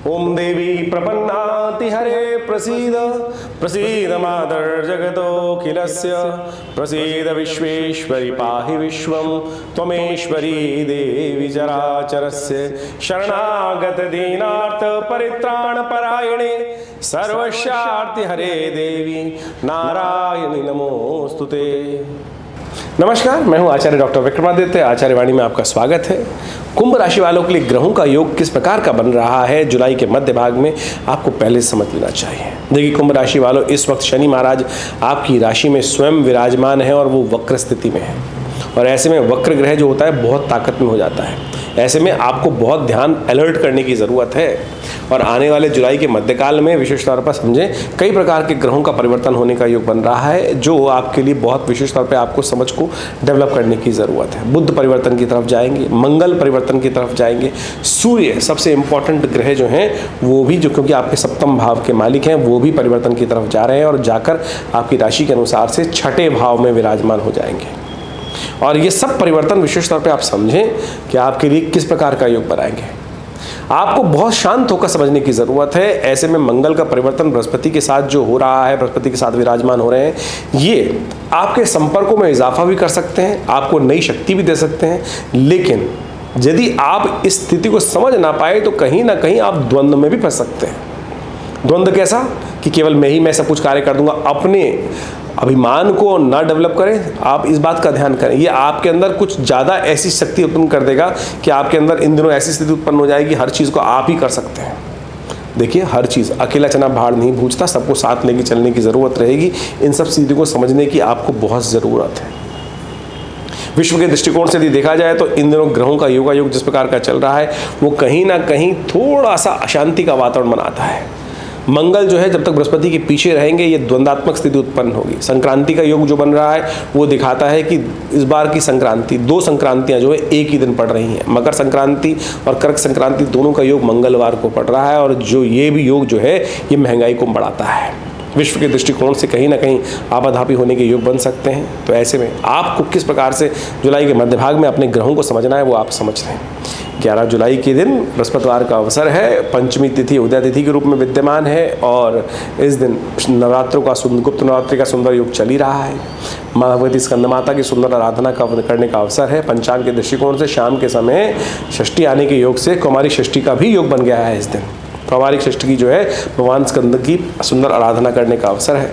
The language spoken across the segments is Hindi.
ओम देवी प्रपन्नाति हरे प्रसीद प्रसीद मातर जगतोऽखिलस्य प्रसीद विश्वेश्वरी पाहि विश्वं त्वमेश्वरी देवी चराचरस्य शरणागत दीनार्थ परित्राण परायणे सर्वस्यार्ति हरे देवी नारायणी नमोस्तुते। नमस्कार, मैं हूं आचार्य डॉक्टर विक्रमादित्य। आचार्य वाणी में आपका स्वागत है। कुंभ राशि वालों के लिए ग्रहों का योग किस प्रकार का बन रहा है जुलाई के मध्य भाग में, आपको पहले समझ लेना चाहिए। देखिए, कुंभ राशि वालों, इस वक्त शनि महाराज आपकी राशि में स्वयं विराजमान है और वो वक्र स्थिति में है। और ऐसे में वक्र ग्रह जो होता है बहुत ताकत में हो जाता है। ऐसे में आपको बहुत ध्यान अलर्ट करने की ज़रूरत है। और आने वाले जुलाई के मध्यकाल में विशेष तौर पर समझें, कई प्रकार के ग्रहों का परिवर्तन होने का योग बन रहा है जो आपके लिए बहुत विशेष तौर पर आपको समझ को डेवलप करने की ज़रूरत है। बुध परिवर्तन की तरफ जाएंगे, मंगल परिवर्तन की तरफ जाएंगे, सूर्य सबसे इंपॉर्टेंट ग्रह जो हैं वो भी, जो क्योंकि आपके सप्तम भाव के मालिक हैं, वो भी परिवर्तन की तरफ जा रहे हैं और जाकर आपकी राशि के अनुसार से छठे भाव में विराजमान हो जाएंगे। और ये सब परिवर्तन विशेष तौर पे आप समझें कि आपके लिए किस प्रकार का योग बनाएंगे। आपको बहुत शांत होकर समझने की ज़रूरत है। ऐसे में मंगल का परिवर्तन बृहस्पति के साथ जो हो रहा है, बृहस्पति के साथ विराजमान हो रहे हैं, ये आपके संपर्कों में इजाफा भी कर सकते हैं, आपको नई शक्ति भी दे सकते हैं। लेकिन यदि आप इस स्थिति को समझ ना पाए तो कहीं ना कहीं आप द्वंद्व में भी फंस सकते हैं। द्वंद्व कैसा कि केवल मैं सब कुछ कार्य कर दूंगा, अपने अभिमान को ना डेवलप करें। आप इस बात का ध्यान करें, ये आपके अंदर कुछ ज़्यादा ऐसी शक्ति उत्पन्न कर देगा कि आपके अंदर इन दिनों ऐसी स्थिति उत्पन्न हो जाएगी, हर चीज़ को आप ही कर सकते हैं। देखिए, हर चीज़ अकेला चना भाड़ नहीं भूंजता, सबको साथ लेके चलने की ज़रूरत रहेगी। इन सब चीज़ों को समझने की आपको बहुत ज़रूरत है। विश्व के दृष्टिकोण से यदि देखा जाए तो इन दिनों ग्रहों का योगा योग जिस प्रकार का चल रहा है वो कहीं ना कहीं थोड़ा सा अशांति का वातावरण बनाता है। मंगल जो है, जब तक बृहस्पति के पीछे रहेंगे ये द्वंदात्मक स्थिति उत्पन्न होगी। संक्रांति का योग जो बन रहा है वो दिखाता है कि इस बार की संक्रांति, दो संक्रांतियां जो है एक ही दिन पड़ रही हैं। मकर संक्रांति और कर्क संक्रांति दोनों का योग मंगलवार को पड़ रहा है और जो ये भी योग जो है ये महंगाई को बढ़ाता है। विश्व के दृष्टिकोण से कहीं ना कहीं आपाधापी होने के योग बन सकते हैं। तो ऐसे में आपको किस प्रकार से जुलाई के मध्य भाग में अपने ग्रहों को समझना है वो आप समझ रहे हैं। 11 जुलाई के दिन बृहस्पतिवार का अवसर है, पंचमी तिथि उदय तिथि के रूप में विद्यमान है और इस दिन नवरात्रों का गुप्त नवरात्रि का सुंदर योग चल ही रहा है। माँ भगवती स्कंदमाता की सुंदर आराधना करने का अवसर है। पंचांग के दृष्टिकोण से शाम के समय षष्ठी आने के योग से कौमारी षष्ठी का भी योग बन गया है। इस दिन कौमारी षष्ठी की जो है भगवान स्कंद की सुंदर आराधना करने का अवसर है।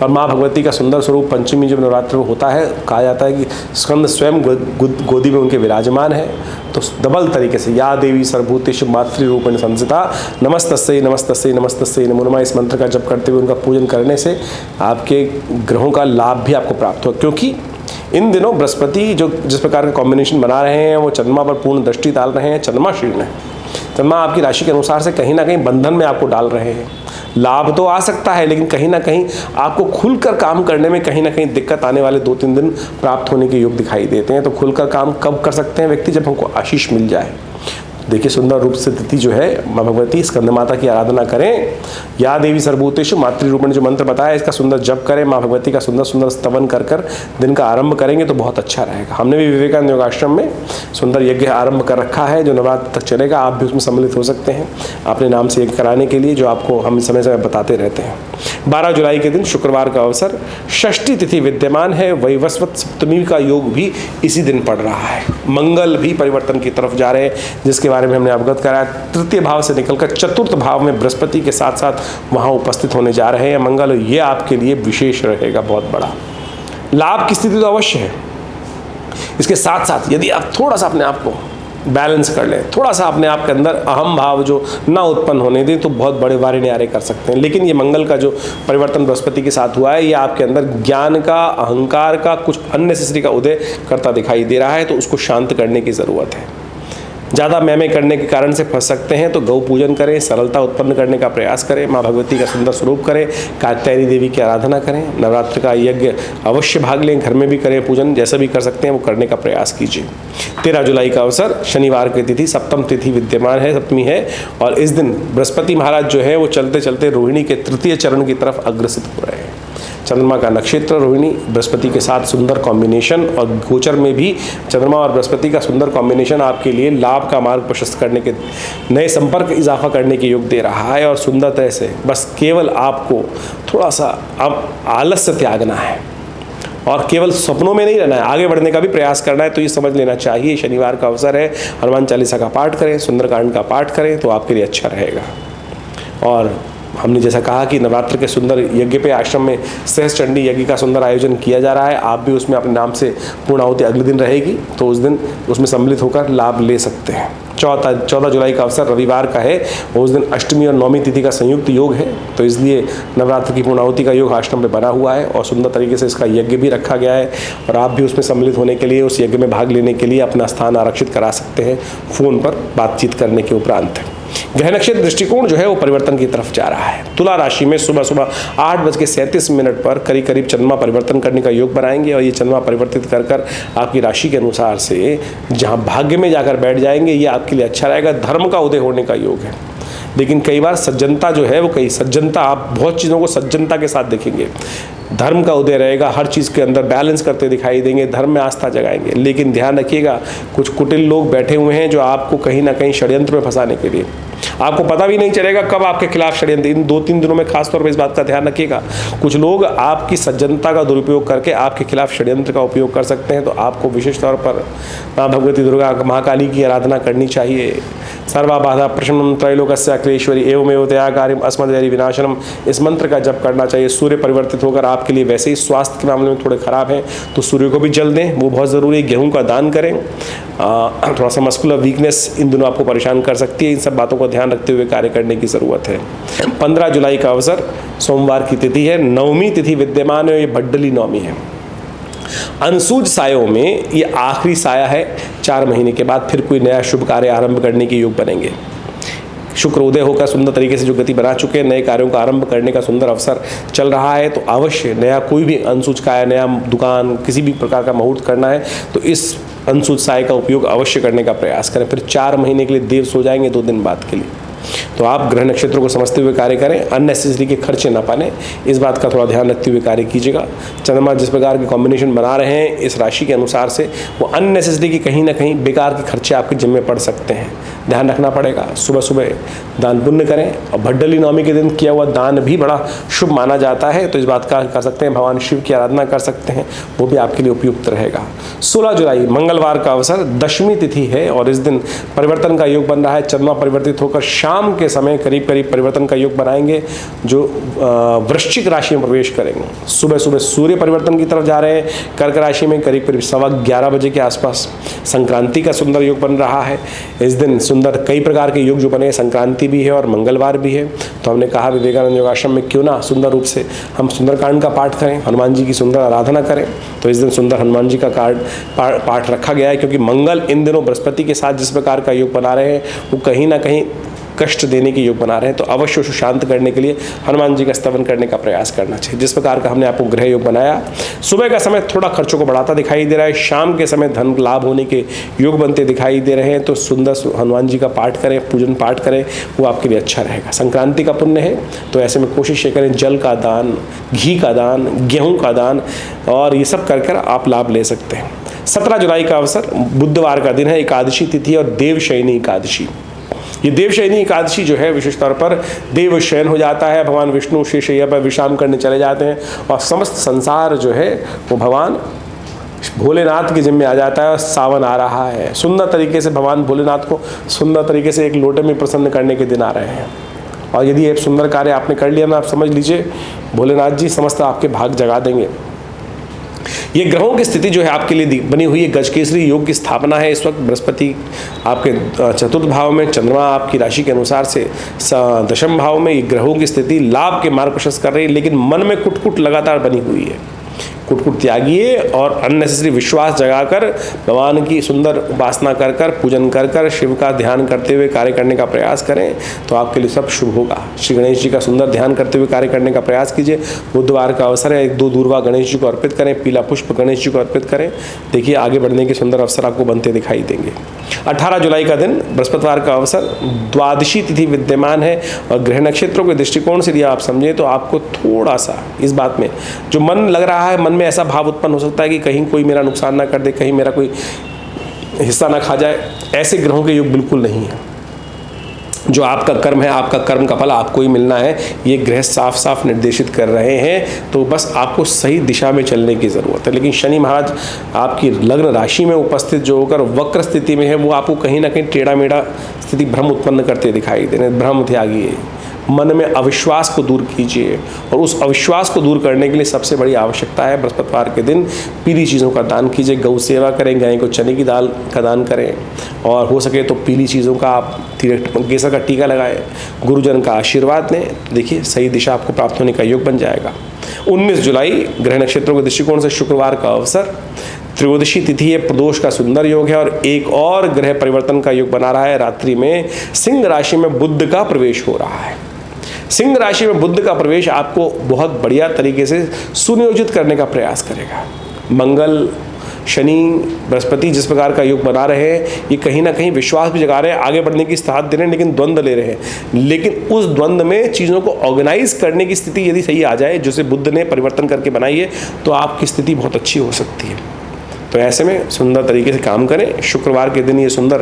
और माँ भगवती का सुंदर स्वरूप पंचमी जब नवरात्र में होता है, कहा जाता है कि स्कंद स्वयं गोदी में उनके विराजमान है। तो डबल तरीके से या देवी सर्वभूतेषु मातृरूपेण संस्थिता नमस्तस्यै नमस्तस्यै नमस्तस्यै नमो नमः, इस मंत्र का जप करते हुए उनका पूजन करने से आपके ग्रहों का लाभ भी आपको प्राप्त हो। क्योंकि इन दिनों बृहस्पति जो जिस प्रकार का कॉम्बिनेशन बना रहे हैं वो चंद्रमा पर पूर्ण दृष्टि डाल रहे हैं। चंद्रमा शीर्ण है, चंद्रमा आपकी राशि के अनुसार से कहीं ना कहीं बंधन में आपको डाल रहे हैं। लाभ तो आ सकता है लेकिन कहीं ना कहीं आपको खुलकर काम करने में कहीं ना कहीं दिक्कत आने वाले 2-3 दिन प्राप्त होने के योग दिखाई देते हैं। तो खुलकर काम कब कर सकते हैं व्यक्ति? जब हमको आशीष मिल जाए। देखिए, सुंदर रूप से तिथि जो है माँ भगवती स्कंद माता की आराधना करें। या देवी सर्वभूतेषु मातृरूपेण जो मंत्र बताया इसका सुंदर जप करें। माँ भगवती का सुंदर सुंदर स्तवन कर दिन का आरंभ करेंगे तो बहुत अच्छा रहेगा। हमने भी विवेकानंद योगाश्रम में सुंदर यज्ञ आरंभ कर रखा है जो नवरात्र तक चलेगा। आप भी उसमें सम्मिलित हो सकते हैं अपने नाम से यज्ञ कराने के लिए, जो आपको हम समय समय बताते रहते हैं। 12 जुलाई के दिन शुक्रवार का अवसर, षष्ठी तिथि विद्यमान है। वैवस्वत सप्तमी का योग भी इसी दिन पड़ रहा है। मंगल भी परिवर्तन की तरफ जा रहे हैं जिसके बारे में हमने अवगत कराया। तृतीय भाव से निकलकर चतुर्थ भाव में बृहस्पति के साथ साथ वहां उपस्थित होने जा रहे हैं मंगल। ये आपके लिए विशेष रहेगा, बहुत बड़ा लाभ की स्थिति तो अवश्य है। इसके साथ साथ यदि आप थोड़ा सा अपने आप को बैलेंस कर लें, थोड़ा सा अपने आप के अंदर अहम भाव जो ना उत्पन्न होने दें तो बहुत बड़े वारे न्यारे कर सकते हैं। लेकिन ये मंगल का जो परिवर्तन बृहस्पति के साथ हुआ है ये आपके अंदर ज्ञान का, अहंकार का, कुछ अननेसेसरी का उदय करता दिखाई दे रहा है। तो उसको शांत करने की ज़रूरत है। ज़्यादा मैं करने के कारण से फंस सकते हैं तो गौ पूजन करें, सरलता उत्पन्न करने का प्रयास करें, माँ भगवती का सुंदर स्वरूप करें, कात्यायनी देवी की आराधना करें, नवरात्र का यज्ञ अवश्य भाग लें, घर में भी करें पूजन, जैसा भी कर सकते हैं वो करने का प्रयास कीजिए। 13 जुलाई का अवसर, शनिवार की तिथि, सप्तम तिथि विद्यमान है, सप्तमी है और इस दिन बृहस्पति महाराज जो है वो चलते चलते रोहिणी के तृतीय चरण की तरफ अग्रसित हो रहे हैं। चंद्रमा का नक्षत्र रोहिणी, बृहस्पति के साथ सुंदर कॉम्बिनेशन, और गोचर में भी चंद्रमा और बृहस्पति का सुंदर कॉम्बिनेशन आपके लिए लाभ का मार्ग प्रशस्त करने के, नए संपर्क इजाफा करने के योग दे रहा है। और सुंदर तरह से बस केवल आपको थोड़ा सा अब आलस्य त्यागना है और केवल सपनों में नहीं रहना है, आगे बढ़ने का भी प्रयास करना है। तो ये समझ लेना चाहिए। शनिवार का अवसर है, हनुमान चालीसा का पाठ करें, सुंदरकांड का पाठ करें तो आपके लिए अच्छा रहेगा। और हमने जैसा कहा कि नवरात्र के सुंदर यज्ञ पे आश्रम में सहस्त्र चंडी यज्ञ का सुंदर आयोजन किया जा रहा है। आप भी उसमें अपने नाम से पूर्णाहुति अगले दिन रहेगी, तो उस दिन उसमें सम्मिलित होकर लाभ ले सकते हैं। 14 जुलाई का अवसर रविवार का है, उस दिन अष्टमी और नौमी तिथि का संयुक्त योग है, तो इसलिए नवरात्र की पूर्णाहुति का योग आश्रम में बना हुआ है और सुंदर तरीके से इसका यज्ञ भी रखा गया है। और आप भी उसमें सम्मिलित होने के लिए, उस यज्ञ में भाग लेने के लिए अपना स्थान आरक्षित करा सकते हैं फ़ोन पर बातचीत करने के उपरांत। ग्रह नक्षत्र दृष्टिकोण जो है वो परिवर्तन की तरफ जा रहा है। तुला राशि में सुबह 8:37 पर करीब करीब चंद्रमा परिवर्तन करने का योग बनाएंगे और ये चंद्रमा परिवर्तित कर कर आपकी राशि के अनुसार से जहां भाग्य में जाकर बैठ जाएंगे, ये आपके लिए अच्छा रहेगा। धर्म का उदय होने का योग है, लेकिन कई बार सज्जनता जो है वो सज्जनता, आप बहुत चीज़ों को सज्जनता के साथ देखेंगे। धर्म का उदय रहेगा, हर चीज़ के अंदर बैलेंस करते दिखाई देंगे, धर्म में आस्था जगाएंगे। लेकिन ध्यान रखिएगा, कुछ कुटिल लोग बैठे हुए हैं जो आपको कहीं ना कहीं षड्यंत्र में फंसाने के लिए, आपको पता भी नहीं चलेगा कब आपके खिलाफ षड्यंत्र। इन 2-3 दिनों में खासतौर पर इस बात का ध्यान रखिएगा, कुछ लोग आपकी सज्जनता का दुरुपयोग करके आपके खिलाफ षड्यंत्र का उपयोग कर सकते हैं। तो आपको विशेष तौर पर माँ भगवती दुर्गा महाकाली की आराधना करनी चाहिए। सर्वा बाधा प्रशमनम त्रैलोकस्य अखिलेश्वरी एवमेव तया कार्यम अस्मद्वैरी विनाशनम, इस मंत्र का जप करना चाहिए। सूर्य परिवर्तित होकर आपके लिए वैसे ही स्वास्थ्य के मामले में थोड़े खराब हैं, तो सूर्य को भी जल दें, वो बहुत ज़रूरी है। गेहूं का दान करें। थोड़ा सा मस्कुलर वीकनेस इन दिनों आपको परेशान कर सकती है, इन सब बातों का ध्यान रखते हुए कार्य करने की ज़रूरत है। 15 जुलाई का अवसर सोमवार की तिथि है, नवमी तिथि विद्यमान है, ये भड्डली नवमी है। अनसूज सायों में ये आखिरी साया है, 4 महीने के बाद फिर कोई नया शुभ कार्य आरंभ करने के योग बनेंगे। शुक्र उदय होकर सुंदर तरीके से जो गति बना चुके हैं, नए कार्यों का आरंभ करने का सुंदर अवसर चल रहा है। तो अवश्य नया कोई भी अनसूज का नया दुकान, किसी भी प्रकार का मुहूर्त करना है तो इस अनसूज साय का उपयोग अवश्य करने का प्रयास करें। फिर 4 महीने के लिए देव सो जाएंगे 2 दिन बाद के लिए। तो आप ग्रह नक्षत्रों को समझते हुए कार्य करें, अननेसेसरी के खर्चे ना पालें, इस बात का थोड़ा ध्यान रखते हुए कार्य कीजिएगा। चंद्रमा जिस प्रकार के कॉम्बिनेशन बना रहे हैं इस राशि के अनुसार से, वो अननेसेसरी की कहीं ना कहीं बेकार के खर्चे आपके जिम्मे पड़ सकते हैं, ध्यान रखना पड़ेगा। सुबह सुबह दान पुण्य करें, और भड्डली नवमी के दिन किया हुआ दान भी बड़ा शुभ माना जाता है, तो इस बात का कर सकते हैं। भगवान शिव की आराधना कर सकते हैं, वो भी आपके लिए उपयुक्त रहेगा। 16 जुलाई मंगलवार का अवसर, दशमी तिथि है और इस दिन परिवर्तन का योग बन रहा है। चंद्रमा परिवर्तित होकर शाम के समय करीब करीब परिवर्तन का योग बनाएंगे, जो वृश्चिक राशि में प्रवेश करेंगे। सुबह सुबह सूर्य परिवर्तन की तरफ जा रहे हैं कर्क राशि में, करीब करीब 11:15 बजे के आसपास। संक्रांति का सुंदर योग बन रहा है इस दिन। सुंदर कई प्रकार के योग जो बने, संक्रांति भी है और मंगलवार भी है। तो हमने कहा विवेकानंद योगाश्रम में क्यों ना सुंदर रूप से हम सुंदरकांड का पाठ करें, हनुमान जी की सुंदर आराधना करें। तो इस दिन सुंदर हनुमान जी का पाठ रखा गया है, क्योंकि मंगल इन दिनों बृहस्पति के साथ जिस प्रकार का योग बना रहे हैं वो कहीं ना कहीं कष्ट देने के योग बना रहे हैं। तो अवश्य उसे शांत करने के लिए हनुमान जी का स्तवन करने का प्रयास करना चाहिए। जिस प्रकार का हमने आपको ग्रह योग बनाया, सुबह का समय थोड़ा खर्चों को बढ़ाता दिखाई दे रहा है, शाम के समय धन लाभ होने के योग बनते दिखाई दे रहे हैं। तो सुंदर हनुमान जी का पाठ करें, पूजन पाठ करें, वो आपके लिए अच्छा रहेगा। संक्रांति का पुण्य है, तो ऐसे में कोशिश ये करें जल का दान, घी का दान, गेहूँ का दान, और ये सब कर आप लाभ ले सकते हैं। 17 जुलाई का अवसर बुधवार का दिन है, एकादशी तिथि और देवशयनी एकादशी। ये देवशयनी एकादशी जो है विशेष तौर पर देव शयन हो जाता है, भगवान विष्णु शेषैया पर विश्राम करने चले जाते हैं और समस्त संसार जो है वो भगवान भोलेनाथ के जिम्मे आ जाता है। और सावन आ रहा है, सुंदर तरीके से भगवान भोलेनाथ को सुंदर तरीके से एक लोटे में प्रसन्न करने के दिन आ रहे हैं। और यदि एक सुंदर कार्य आपने कर लिया ना, आप समझ लीजिए भोलेनाथ जी समस्त आपके भाग जगा देंगे। ये ग्रहों की स्थिति जो है आपके लिए बनी हुई है, गजकेसरी योग की स्थापना है इस वक्त। बृहस्पति आपके 4th भाव में, चंद्रमा आपकी राशि के अनुसार से 10वें भाव में। ये ग्रहों की स्थिति लाभ के मार्ग प्रशस्त कर रही है, लेकिन मन में कुट लगातार बनी हुई है। कुटकुट त्यागिए और अननेसेसरी विश्वास जगाकर भगवान की सुंदर उपासना कर कर, पूजन कर कर, शिव का ध्यान करते हुए कार्य करने का प्रयास करें तो आपके लिए सब शुभ होगा। श्री गणेश जी का सुंदर ध्यान करते हुए कार्य करने का प्रयास कीजिए। बुधवार का अवसर है, 1-2 दूर्वा गणेश जी को अर्पित करें, पीला पुष्प गणेश जी को अर्पित करें। देखिए आगे बढ़ने के सुंदर अवसर आपको बनते दिखाई देंगे। 18 जुलाई का दिन बृहस्पतिवार का अवसर, द्वादशी तिथि विद्यमान है और ग्रह नक्षत्रों के दृष्टिकोण से यदि आप समझें तो आपको थोड़ा सा इस बात में जो मन लग रहा है, मन में ऐसा भाव उत्पन्न हो सकता है कि कहीं कोई मेरा नुकसान ना कर दे, कहीं मेरा कोई हिस्सा ना खा जाए। ऐसे ग्रहों के योग बिल्कुल नहीं है। जो आपका कर्म है, आपका कर्म का फल आपको ही मिलना है, ये ग्रह साफ साफ निर्देशित कर रहे हैं। तो बस आपको सही दिशा में चलने की ज़रूरत है। लेकिन शनि महाराज आपकी लग्न राशि में उपस्थित जो होकर वक्र स्थिति में है, वो आपको कहीं ना कहीं टेढ़ा मेढ़ा स्थिति भ्रम उत्पन्न करते दिखाई दे रहे हैं। भ्रम त्यागिए, मन में अविश्वास को दूर कीजिए और उस अविश्वास को दूर करने के लिए सबसे बड़ी आवश्यकता है बृहस्पतिवार के दिन पीली चीज़ों का दान कीजिए। गौ सेवा करें, गाय को चने की दाल का दान करें और हो सके तो पीली चीज़ों का आप केसर का टीका लगाएं, गुरुजन का आशीर्वाद लें। देखिए सही दिशा आपको प्राप्त होने का योग बन जाएगा। 19 जुलाई ग्रह नक्षत्रों के दृष्टिकोण से शुक्रवार का अवसर, त्रयोदशी तिथि है, प्रदोष का सुंदर योग है और एक और ग्रह परिवर्तन का योग बना रहा है। रात्रि में सिंह राशि में बुध का प्रवेश हो रहा है। सिंह राशि में बुध का प्रवेश आपको बहुत बढ़िया तरीके से सुनियोजित करने का प्रयास करेगा। मंगल, शनि, बृहस्पति जिस प्रकार का योग बना रहे हैं, ये कहीं ना कहीं विश्वास भी जगा रहे हैं, आगे बढ़ने की साथ दे रहे हैं, लेकिन द्वंद्व ले रहे हैं। लेकिन उस द्वंद्व में चीज़ों को ऑर्गेनाइज करने की स्थिति यदि सही आ जाए, जिसे बुध ने परिवर्तन करके बनाई है, तो आपकी स्थिति बहुत अच्छी हो सकती है। तो ऐसे में सुंदर तरीके से काम करें। शुक्रवार के दिन ये सुंदर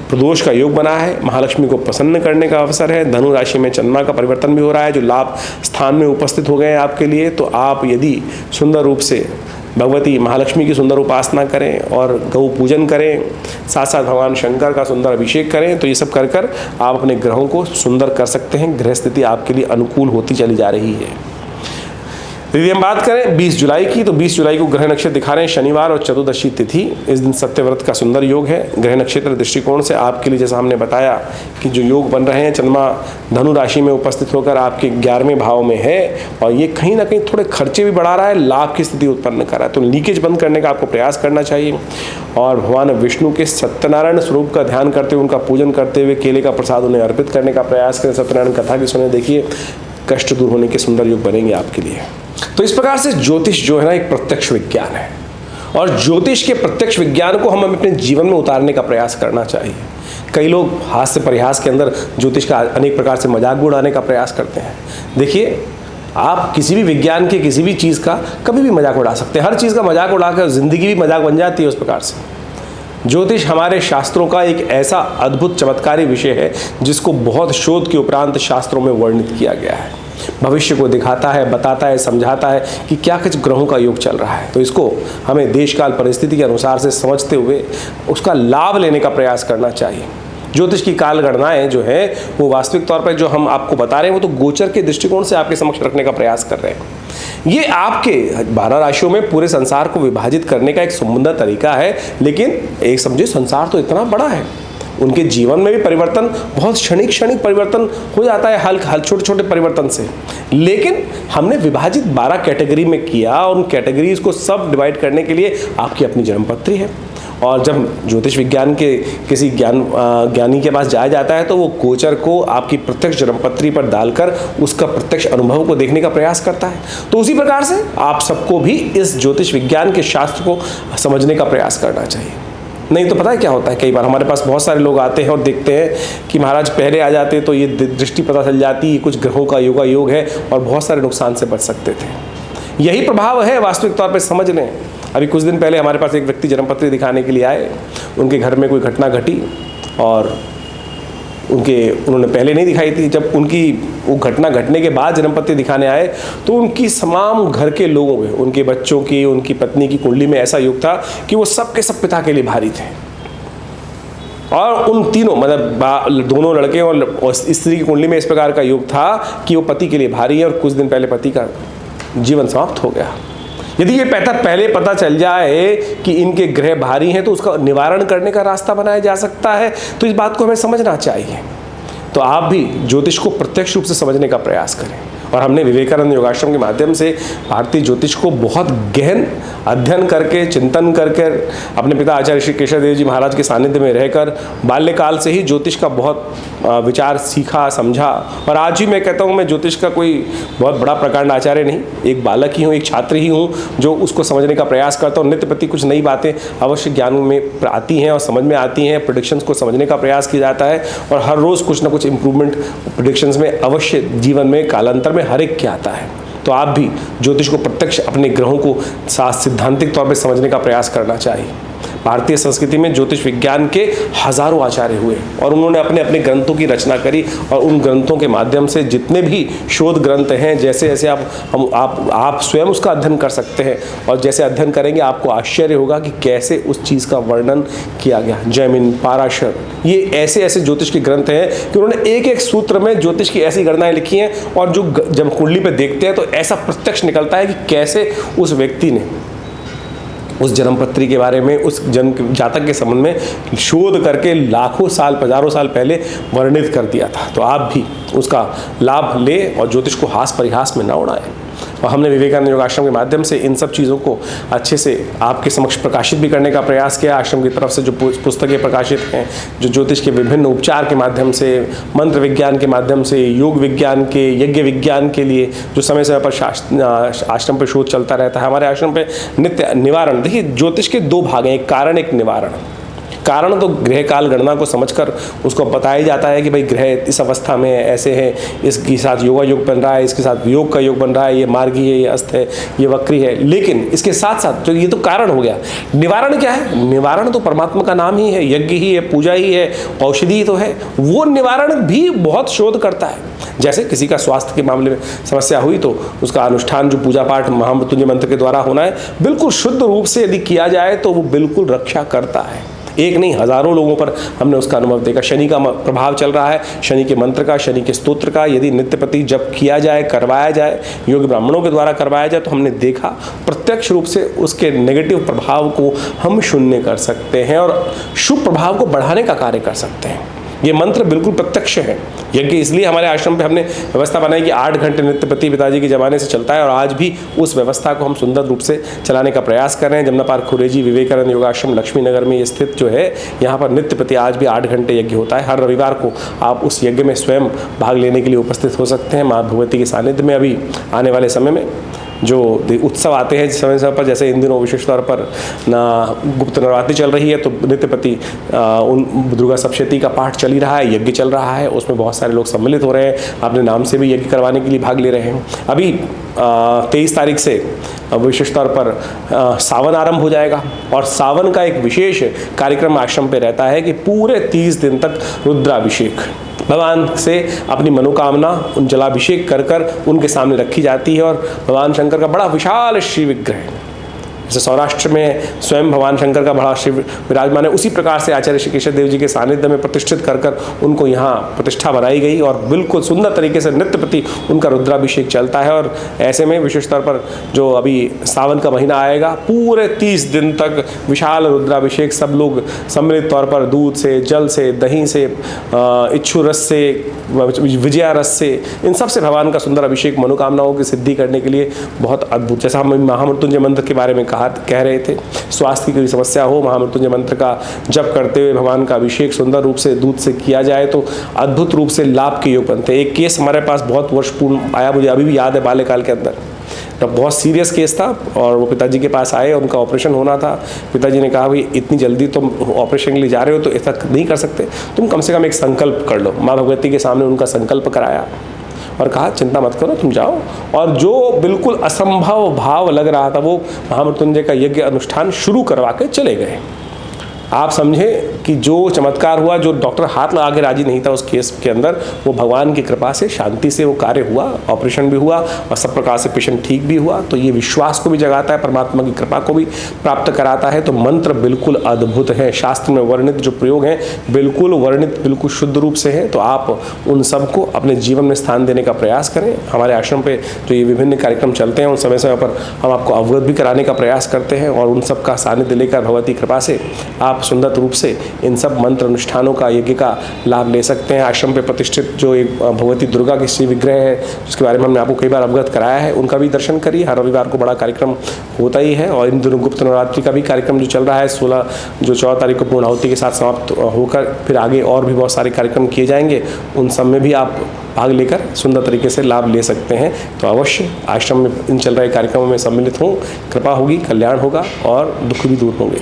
प्रदोष का योग बना है, महालक्ष्मी को प्रसन्न करने का अवसर है। धनु राशि में चंद्रमा का परिवर्तन भी हो रहा है, जो लाभ स्थान में उपस्थित हो गए हैं आपके लिए। तो आप यदि सुंदर रूप से भगवती महालक्ष्मी की सुंदर उपासना करें और गौ पूजन करें, साथ साथ भगवान शंकर का सुंदर अभिषेक करें, तो ये सब कर कर आप अपने ग्रहों को सुंदर कर सकते हैं। ग्रह स्थिति आपके लिए अनुकूल होती चली जा रही है। यदि हम बात करें 20 जुलाई की, तो 20 जुलाई को ग्रह नक्षत्र दिखा रहे हैं शनिवार और चतुर्दशी तिथि। इस दिन सत्यव्रत का सुंदर योग है। ग्रह नक्षत्र दृष्टिकोण से आपके लिए जैसा हमने बताया कि जो योग बन रहे हैं, चंद्रमा धनु राशि में उपस्थित होकर आपके 11वें भाव में है और ये कहीं ना कहीं थोड़े खर्चे भी बढ़ा रहा है, लाभ की स्थिति उत्पन्न कर रहा है। तो लीकेज बंद करने का आपको प्रयास करना चाहिए और भगवान विष्णु के सत्यनारायण स्वरूप का ध्यान करते हुए, उनका पूजन करते हुए केले का प्रसाद उन्हें अर्पित करने का प्रयास करें। सत्यनारायण कथा की सुने, देखिए कष्ट दूर होने के सुंदर योग बनेंगे आपके लिए। तो इस प्रकार से ज्योतिष जो है ना, एक प्रत्यक्ष विज्ञान है और ज्योतिष के प्रत्यक्ष विज्ञान को हम अपने जीवन में उतारने का प्रयास करना चाहिए। कई लोग हास्य परिहास के अंदर ज्योतिष का अनेक प्रकार से मजाक भी उड़ाने का प्रयास करते हैं। देखिए, आप किसी भी विज्ञान के किसी भी चीज़ का कभी भी मजाक उड़ा सकते हैं। हर चीज़ का मजाक उड़ाकर जिंदगी भी मजाक बन जाती है उस प्रकार से। ज्योतिष हमारे शास्त्रों का एक ऐसा अद्भुत चमत्कारी विषय है जिसको बहुत शोध के उपरांत शास्त्रों में वर्णित किया गया है। भविष्य को दिखाता है, बताता है, समझाता है कि क्या कुछ ग्रहों का योग चल रहा है। तो इसको हमें देश काल परिस्थिति के अनुसार से समझते हुए उसका लाभ लेने का प्रयास करना चाहिए। ज्योतिष की काल गणनाएं जो है वो वास्तविक तौर पर जो हम आपको बता रहे हैं वो तो गोचर के दृष्टिकोण से आपके समक्ष रखने का प्रयास कर रहे हैं। ये आपके 12 राशियों में पूरे संसार को विभाजित करने का एक सुंदर तरीका है। लेकिन एक समझिए, संसार तो इतना बड़ा है, उनके जीवन में भी परिवर्तन बहुत क्षणिक परिवर्तन हो जाता है, हल छोटे छोटे परिवर्तन से। लेकिन हमने विभाजित 12 कैटेगरी में किया और उन कैटेगरीज को सब डिवाइड करने के लिए आपकी अपनी जन्मपत्री है। और जब ज्योतिष विज्ञान के किसी ज्ञानी के पास जाया जाता है तो वो गोचर को आपकी प्रत्यक्ष जन्मपत्री पर डालकर उसका प्रत्यक्ष अनुभव को देखने का प्रयास करता है। तो उसी प्रकार से आप सबको भी इस ज्योतिष विज्ञान के शास्त्र को समझने का प्रयास करना चाहिए। नहीं तो पता है क्या होता है, कई बार हमारे पास बहुत सारे लोग आते हैं और देखते हैं कि महाराज पहले आ जाते तो ये दृष्टि पता चल जाती, कुछ ग्रहों का योग है और बहुत सारे नुकसान से बच सकते थे। यही प्रभाव है, वास्तविक तौर पर समझ लें। अभी कुछ दिन पहले हमारे पास एक व्यक्ति जन्मपत्री दिखाने के लिए आए। उनके घर में कोई घटना घटी और उन्होंने पहले नहीं दिखाई थी। जब उनकी वो घटना घटने के बाद जन्मपत्री दिखाने आए तो उनकी तमाम घर के लोगों में, उनके बच्चों की, उनकी पत्नी की कुंडली में ऐसा योग था कि वो सब के सब पिता के लिए भारी थे। और उन तीनों मतलब दोनों लड़के और स्त्री की कुंडली में इस प्रकार का योग था कि वो पति के लिए भारी है और कुछ दिन पहले पति का जीवन समाप्त हो गया। यदि ये पहले पता चल जाए कि इनके ग्रह भारी हैं तो उसका निवारण करने का रास्ता बनाया जा सकता है। तो इस बात को हमें समझना चाहिए। तो आप भी ज्योतिष को प्रत्यक्ष रूप से समझने का प्रयास करें और हमने विवेकानंद योगाश्रम के माध्यम से भारतीय ज्योतिष को बहुत गहन अध्ययन करके, चिंतन करके, अपने पिता आचार्य श्री केशव देव जी महाराज के सानिध्य में रहकर बाल्यकाल से ही ज्योतिष का बहुत विचार सीखा, समझा। और आज भी मैं कहता हूँ, मैं ज्योतिष का कोई बहुत बड़ा प्रकांड आचार्य नहीं, एक बालक ही हूँ, एक छात्र ही हूँ जो उसको समझने का प्रयास करता हूँ। नित्य प्रति कुछ नई बातें अवश्य ज्ञान में आती हैं और समझ में आती हैं, प्रेडिक्शंस को समझने का प्रयास किया जाता है और हर रोज़ कुछ ना कुछ इंप्रूवमेंट प्रेडिक्शंस में अवश्य जीवन में कालांतर में हर एक के आता है। तो आप भी ज्योतिष को प्रत्यक्ष अपने ग्रहों को सिद्धांतिक तौर पर समझने का प्रयास करना चाहिए। भारतीय संस्कृति में ज्योतिष विज्ञान के हजारों आचार्य हुए और उन्होंने अपने अपने ग्रंथों की रचना करी और उन ग्रंथों के माध्यम से जितने भी शोध ग्रंथ हैं, जैसे जैसे आप स्वयं उसका अध्ययन कर सकते हैं और जैसे अध्ययन करेंगे आपको आश्चर्य होगा कि कैसे उस चीज़ का वर्णन किया गया। जैमिन, पाराशर, ये ऐसे ऐसे ज्योतिष के ग्रंथ हैं कि उन्होंने एक एक सूत्र में ज्योतिष की ऐसी गणनाएं लिखी हैं और जो जब कुंडली पे देखते हैं तो ऐसा प्रत्यक्ष निकलता है कि कैसे उस व्यक्ति ने उस जन्मपत्री के बारे में, उस जन्म जातक के संबंध में शोध करके लाखों साल, हजारों साल पहले वर्णित कर दिया था। तो आप भी उसका लाभ लें और ज्योतिष को हास परिहास में न उड़ाएं। और हमने विवेकानंद योगाश्रम के माध्यम से इन सब चीज़ों को अच्छे से आपके समक्ष प्रकाशित भी करने का प्रयास किया। आश्रम की तरफ से जो पुस्तकें प्रकाशित हैं, जो ज्योतिष के विभिन्न उपचार के माध्यम से, मंत्र विज्ञान के माध्यम से, योग विज्ञान के, यज्ञ विज्ञान के लिए जो समय समय पर आश्रम पर शोध चलता रहता है। हमारे आश्रम पर नित्य निवारण, देखिए ज्योतिष के दो भाग हैं, एक कारण एक निवारण। कारण तो ग्रह काल गणना को समझकर उसको बताया जाता है कि भाई ग्रह इस अवस्था में ऐसे हैं, इसके साथ योगा योग बन रहा है, इसके साथ वियोग का योग बन रहा है, ये मार्गी है, ये अस्त है, ये वक्री है। लेकिन इसके साथ साथ तो ये तो कारण हो गया। निवारण क्या है? निवारण तो परमात्मा का नाम ही है, यज्ञ ही है, पूजा ही है, औषधि ही तो है। वो निवारण भी बहुत शोध करता है। जैसे किसी का स्वास्थ्य के मामले में समस्या हुई तो उसका अनुष्ठान जो पूजा पाठ महामृत्युंजय मंत्र के द्वारा होना है, बिल्कुल शुद्ध रूप से यदि किया जाए तो वो बिल्कुल रक्षा करता है। एक नहीं, हजारों लोगों पर हमने उसका अनुभव देखा। शनि का प्रभाव चल रहा है, शनि के मंत्र का, शनि के स्तोत्र का यदि नित्य प्रति जप किया जाए, करवाया जाए, योग्य ब्राह्मणों के द्वारा करवाया जाए, तो हमने देखा प्रत्यक्ष रूप से उसके नेगेटिव प्रभाव को हम शून्य कर सकते हैं और शुभ प्रभाव को बढ़ाने का कार्य कर सकते हैं। ये मंत्र बिल्कुल प्रत्यक्ष है। यज्ञ इसलिए हमारे आश्रम पे हमने व्यवस्था बनाई कि 8 घंटे नित्य प्रति पिताजी के ज़माने से चलता है और आज भी उस व्यवस्था को हम सुंदर रूप से चलाने का प्रयास कर रहे हैं। जमुना पार्क खुरेजी विवेकानंद योगाश्रम लक्ष्मी नगर में ये स्थित जो है, यहाँ पर नित्य प्रति आज भी 8 घंटे यज्ञ होता है। हर रविवार को आप उस यज्ञ में स्वयं भाग लेने के लिए उपस्थित हो सकते हैं। माँ भगवती के सानिध्य में अभी आने वाले समय में जो उत्सव आते हैं समय समय पर, जैसे इन दिनों विशेष तौर पर गुप्त नवरात्रि चल रही है तो नित्य प्रति उन दुर्गा सप्तशती का पाठ चल ही रहा है, यज्ञ चल रहा है, उसमें बहुत सारे लोग सम्मिलित हो रहे हैं, अपने नाम से भी यज्ञ करवाने के लिए भाग ले रहे हैं। अभी 23 तारीख से विशेष तौर पर सावन आरंभ हो जाएगा और सावन का एक विशेष कार्यक्रम आश्रम पे रहता है कि पूरे 30 दिन तक रुद्राभिषेक भगवान से अपनी मनोकामना उन जलाभिषेक कर कर उनके सामने रखी जाती है। और भगवान शंकर का बड़ा विशाल श्री विग्रह है, जैसे सौराष्ट्र में स्वयं भगवान शंकर का बड़ा शिव विराजमान है, उसी प्रकार से आचार्य श्री केशव देव जी के सानिध्य में प्रतिष्ठित कर कर उनको यहाँ प्रतिष्ठा बनाई गई और बिल्कुल सुंदर तरीके से नित्य प्रति उनका रुद्राभिषेक चलता है। और ऐसे में विशेष तौर पर जो अभी सावन का महीना आएगा, पूरे 30 दिन तक विशाल रुद्राभिषेक, सब लोग सम्मिलित तौर पर दूध से, जल से, दही से, इच्छु रस से, विजया रस से, इन सब से भगवान का सुंदर अभिषेक मनोकामनाओं की सिद्धि करने के लिए बहुत अद्भुत। जैसा हम महामृत्युंजय मंत्र के बारे में कह रहे थे, स्वास्थ्य की कोई समस्या हो, महामृत्युंजय मंत्र का जप करते हुए भगवान का अभिषेक सुंदर रूप से दूध से किया जाए तो अद्भुत रूप से लाभ के योग बनते हैं। एक केस हमारे पास बहुत वर्षपूर्ण आया, मुझे अभी भी याद है, बाल्यकाल के अंदर बहुत सीरियस केस था और वो पिताजी के पास आए, उनका ऑपरेशन होना था। पिताजी ने कहा भाई इतनी जल्दी तुम ऑपरेशन के लिए जा रहे हो तो ऐसा नहीं कर सकते, तुम कम से कम एक संकल्प कर लो। माँ भगवती के सामने उनका संकल्प कराया और कहा चिंता मत करो, तुम जाओ। और जो बिल्कुल असंभव भाव लग रहा था वो महामृत्युंजय का यज्ञ अनुष्ठान शुरू करवा के चले गए। आप समझें कि जो चमत्कार हुआ, जो डॉक्टर हाथ लगा के राजी नहीं था उस केस के अंदर, वो भगवान की कृपा से शांति से वो कार्य हुआ, ऑपरेशन भी हुआ और सब प्रकार से पेशेंट ठीक भी हुआ। तो ये विश्वास को भी जगाता है, परमात्मा की कृपा को भी प्राप्त कराता है। तो मंत्र बिल्कुल अद्भुत है, शास्त्र में वर्णित जो प्रयोग हैं बिल्कुल वर्णित, बिल्कुल शुद्ध रूप से है। तो आप उन सबको अपने जीवन में स्थान देने का प्रयास करें। हमारे आश्रम पे जो ये विभिन्न कार्यक्रम चलते हैं उन समय समय पर हम आपको अवगत भी कराने का प्रयास करते हैं और उन सब का सानिध्य लेकर भगवती कृपा से आप आप सुंदर रूप से इन सब मंत्र अनुष्ठानों का, यज्ञ का लाभ ले सकते हैं। आश्रम पे प्रतिष्ठित जो एक भगवती दुर्गा की श्री विग्रह है, जिसके बारे में हमने आपको कई बार अवगत कराया है, उनका भी दर्शन करिए। हर रविवार को बड़ा कार्यक्रम होता ही है। और इन दिनों गुप्त नवरात्रि का भी कार्यक्रम जो चल रहा है, 14 तारीख को पूर्णाहुति के साथ समाप्त होकर फिर आगे और भी बहुत सारे कार्यक्रम किए जाएंगे। उन सब में भी आप भाग लेकर सुंदर तरीके से लाभ ले सकते हैं। तो अवश्य आश्रम में इन चल रहे कार्यक्रमों में सम्मिलित हों, कृपा होगी, कल्याण होगा और दुख भी दूर होंगे।